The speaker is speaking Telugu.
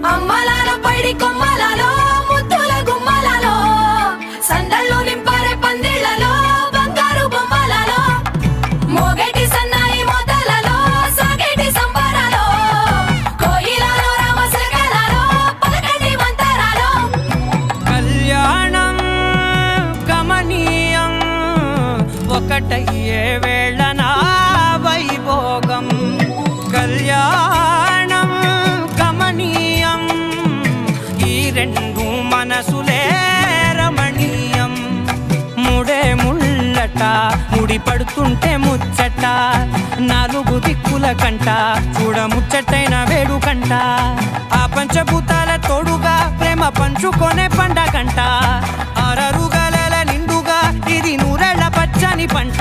అమ్మలాల పైడి కొమ్మలలో ముద్దుల గుమ్మలలో సందళ్ళు నింపారే పందిళ్లలో బంగారు బొమ్మలలో మోగేటి సన్నాయి మోతలలో సాగేటి సంబరాలో కోయిలలో రామశకలలో పలకండి మంతరాలో కళ్యాణం గమనీయం ఒకటయ్యే వేళ నా వైభోగం కళ్యాణం గమనీయం ఈ రెండు మనసులే రమణీయం ముడే ముళ్ళట ముడి పడుతుంటే ముచ్చట నాలుగు దిక్కుల కంట చూడ ముచ్చటైన వేడుకంట ఆ పంచభూతాల తోడుగా ప్రేమ పంచుకొనే పండగంట ఆరరుగల నిండుగా ఇది నూరెళ్ళ పచ్చని పంట